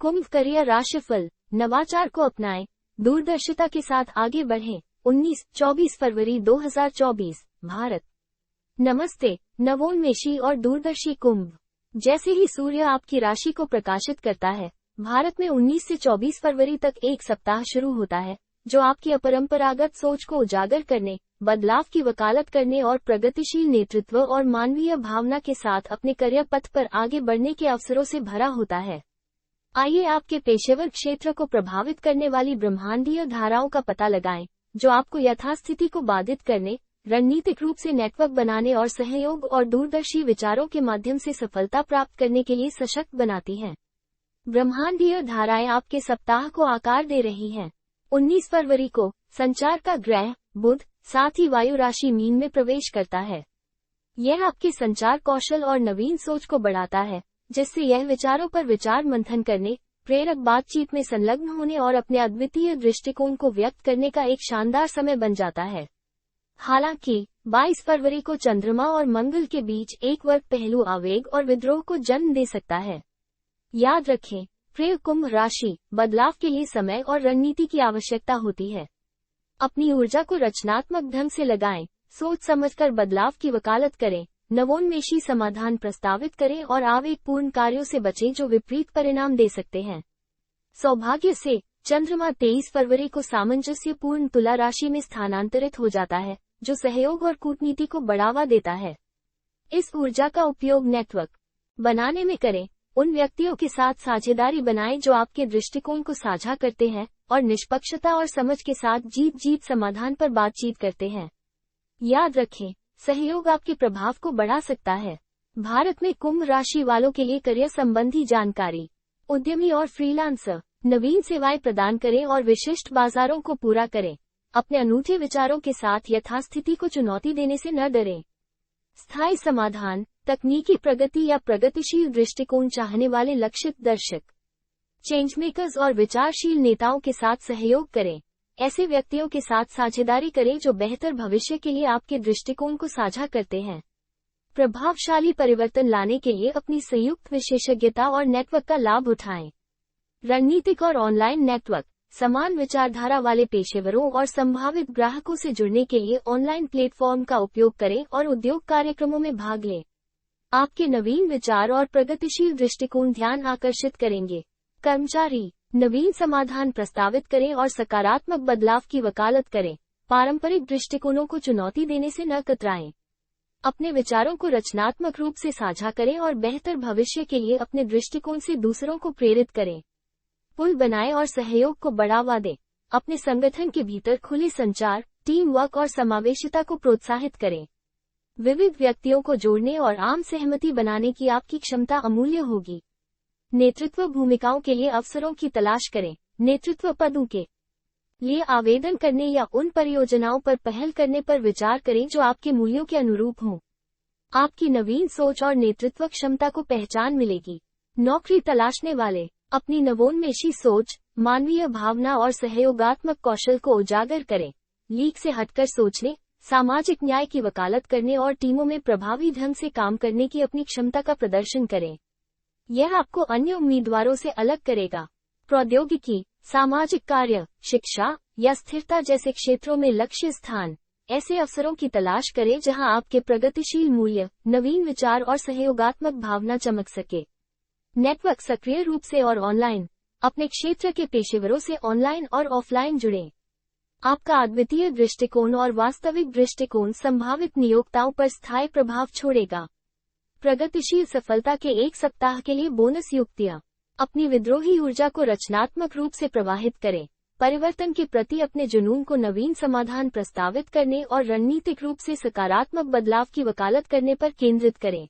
कुंभ career राशिफल, नवाचार को अपनाएं, दूरदर्शिता के साथ आगे बढ़ें। 19-24 फरवरी 2024, भारत। नमस्ते, नवोन्मेषी और दूरदर्शी कुंभ। जैसे ही सूर्य आपकी राशि को प्रकाशित करता है, भारत में 19 से 24 फरवरी तक एक सप्ताह शुरू होता है, जो आपकी अपरंपरागत सोच को उजागर करने, बदलाव की वकालत करने और प्रगतिशील नेतृत्व और मानवीय भावना के साथ अपने करियर पथ पर आगे बढ़ने के अवसरों से भरा होता है। आइए आपके पेशेवर क्षेत्र को प्रभावित करने वाली ब्रह्मांडीय धाराओं का पता लगाएं, जो आपको यथास्थिति को बाधित करने, रणनीतिक रूप से नेटवर्क बनाने और सहयोग और दूरदर्शी विचारों के माध्यम से सफलता प्राप्त करने के लिए सशक्त बनाती हैं। ब्रह्मांडीय धाराएं आपके सप्ताह को आकार दे रही हैं। 19 फरवरी को संचार का ग्रह बुध साथ ही वायु राशि मीन में प्रवेश करता है। यह आपके संचार कौशल और नवीन सोच को बढ़ाता है, जिससे यह विचारों पर विचार मंथन करने, प्रेरक बातचीत में संलग्न होने और अपने अद्वितीय दृष्टिकोण को व्यक्त करने का एक शानदार समय बन जाता है। हालांकि 22 फरवरी को चंद्रमा और मंगल के बीच एक वर्ग पहलू आवेग और विद्रोह को जन्म दे सकता है। याद रखें, प्रिय कुंभ राशि, बदलाव के लिए समय और रणनीति की आवश्यकता होती है। अपनी ऊर्जा को रचनात्मक ढंग से लगाएं, सोच समझकर बदलाव की वकालत करें, नवोन्मेषी समाधान प्रस्तावित करें और आवेगपूर्ण कार्यों से बचें जो विपरीत परिणाम दे सकते हैं। सौभाग्य से चंद्रमा 23 फरवरी को सामंजस्यपूर्ण तुला राशि में स्थानांतरित हो जाता है, जो सहयोग और कूटनीति को बढ़ावा देता है। इस ऊर्जा का उपयोग नेटवर्क बनाने में करें, उन व्यक्तियों के साथ साझेदारी बनाएं जो आपके दृष्टिकोण को साझा करते हैं और निष्पक्षता और समझ के साथ जीत-जीत समाधान पर बातचीत करते हैं। याद रखें, सहयोग आपके प्रभाव को बढ़ा सकता है। भारत में कुंभ राशि वालों के लिए करियर संबंधी जानकारी। उद्यमी और फ्रीलांसर, नवीन सेवाएं प्रदान करें और विशिष्ट बाजारों को पूरा करें। अपने अनूठे विचारों के साथ यथास्थिति को चुनौती देने से न डरें। स्थायी समाधान, तकनीकी प्रगति या प्रगतिशील दृष्टिकोण चाहने वाले लक्षित दर्शक, चेंजमेकर्स और विचारशील नेताओं के साथ सहयोग करें। ऐसे व्यक्तियों के साथ साझेदारी करें जो बेहतर भविष्य के लिए आपके दृष्टिकोण को साझा करते हैं। प्रभावशाली परिवर्तन लाने के लिए अपनी संयुक्त विशेषज्ञता और नेटवर्क का लाभ उठाएं। रणनीतिक और ऑनलाइन नेटवर्क, समान विचारधारा वाले पेशेवरों और संभावित ग्राहकों से जुड़ने के लिए ऑनलाइन प्लेटफॉर्म का उपयोग करें और उद्योग कार्यक्रमों में भाग लें। आपके नवीन विचार और प्रगतिशील दृष्टिकोण ध्यान आकर्षित करेंगे। कर्मचारी, नवीन समाधान प्रस्तावित करें और सकारात्मक बदलाव की वकालत करें। पारंपरिक दृष्टिकोणों को चुनौती देने से न कतराएं। अपने विचारों को रचनात्मक रूप से साझा करें और बेहतर भविष्य के लिए अपने दृष्टिकोण से दूसरों को प्रेरित करें। पुल बनाएं और सहयोग को बढ़ावा दें। अपने संगठन के भीतर खुले संचार, टीम वर्क और समावेशिता को प्रोत्साहित करें। विविध व्यक्तियों को जोड़ने और आम सहमति बनाने की आपकी क्षमता अमूल्य होगी। नेतृत्व भूमिकाओं के लिए अवसरों की तलाश करें। नेतृत्व पदों के लिए आवेदन करने या उन परियोजनाओं पर पहल करने पर विचार करें जो आपके मूल्यों के अनुरूप हों। आपकी नवीन सोच और नेतृत्व क्षमता को पहचान मिलेगी। नौकरी तलाशने वाले, अपनी नवोन्मेषी सोच, मानवीय भावना और सहयोगात्मक कौशल को उजागर करें। लीक से हटकर सोचने, सामाजिक न्याय की वकालत करने और टीमों में प्रभावी ढंग से काम करने की अपनी क्षमता का प्रदर्शन करें। यह आपको अन्य उम्मीदवारों से अलग करेगा। प्रौद्योगिकी, सामाजिक कार्य, शिक्षा या स्थिरता जैसे क्षेत्रों में लक्ष्य स्थान, ऐसे अवसरों की तलाश करें जहां आपके प्रगतिशील मूल्य, नवीन विचार और सहयोगात्मक भावना चमक सके। नेटवर्क सक्रिय रूप से और ऑनलाइन, अपने क्षेत्र के पेशेवरों से ऑनलाइन और ऑफलाइन जुड़ें। आपका अद्वितीय दृष्टिकोण और वास्तविक दृष्टिकोण संभावित नियोक्ताओं पर स्थायी प्रभाव छोड़ेगा। प्रगतिशील सफलता के एक सप्ताह के लिए बोनस युक्तियाँ। अपनी विद्रोही ऊर्जा को रचनात्मक रूप से प्रवाहित करें। परिवर्तन के प्रति अपने जुनून को नवीन समाधान प्रस्तावित करने और रणनीतिक रूप से सकारात्मक बदलाव की वकालत करने पर केंद्रित करें।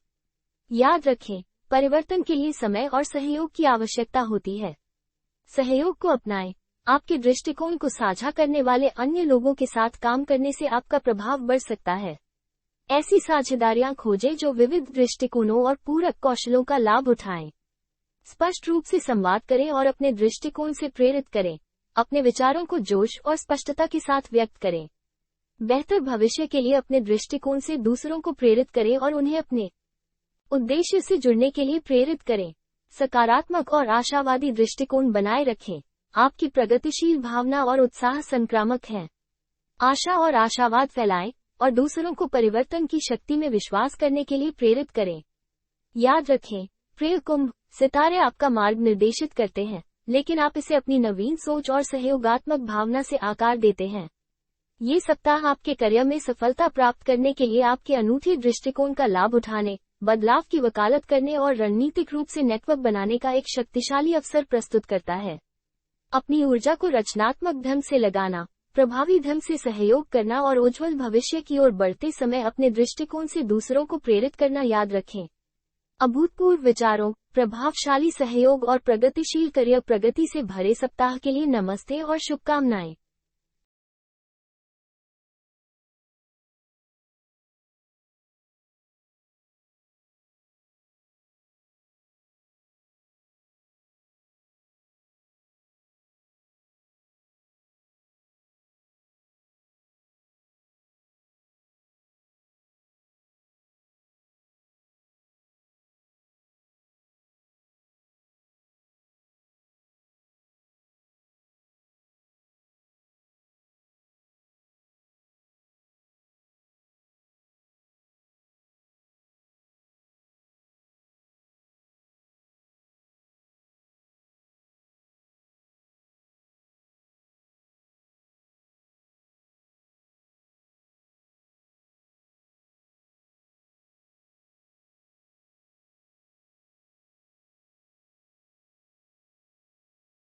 याद रखें, परिवर्तन के लिए समय और सहयोग की आवश्यकता होती है। सहयोग को अपनाएं। आपके दृष्टिकोण को साझा करने वाले अन्य लोगों के साथ काम करने से आपका प्रभाव बढ़ सकता है। ऐसी साझेदारियां खोजें जो विविध दृष्टिकोणों और पूरक कौशलों का लाभ उठाएं। स्पष्ट रूप से संवाद करें और अपने दृष्टिकोण से प्रेरित करें। अपने विचारों को जोश और स्पष्टता के साथ व्यक्त करें। बेहतर भविष्य के लिए अपने दृष्टिकोण से दूसरों को प्रेरित करें और उन्हें अपने उद्देश्य से जुड़ने के लिए प्रेरित करें। सकारात्मक और आशावादी दृष्टिकोण बनाए रखें। आपकी प्रगतिशील भावना और उत्साह संक्रामक है। आशा और आशावाद फैलाएं और दूसरों को परिवर्तन की शक्ति में विश्वास करने के लिए प्रेरित करें। याद रखें, प्रिय कुंभ, सितारे आपका मार्ग निर्देशित करते हैं, लेकिन आप इसे अपनी नवीन सोच और सहयोगात्मक भावना से आकार देते हैं। ये सप्ताह आपके करियर में सफलता प्राप्त करने के लिए आपके अनूठे दृष्टिकोण का लाभ उठाने, बदलाव की वकालत करने और रणनीतिक रूप से नेटवर्क बनाने का एक शक्तिशाली अवसर प्रस्तुत करता है। अपनी ऊर्जा को रचनात्मक ढंग से लगाना, प्रभावी ढंग से सहयोग करना और उज्जवल भविष्य की ओर बढ़ते समय अपने दृष्टिकोण से दूसरों को प्रेरित करना याद रखें। अभूतपूर्व विचारों, प्रभावशाली सहयोग और प्रगतिशील करियर प्रगति से भरे सप्ताह के लिए नमस्ते और शुभकामनाएं।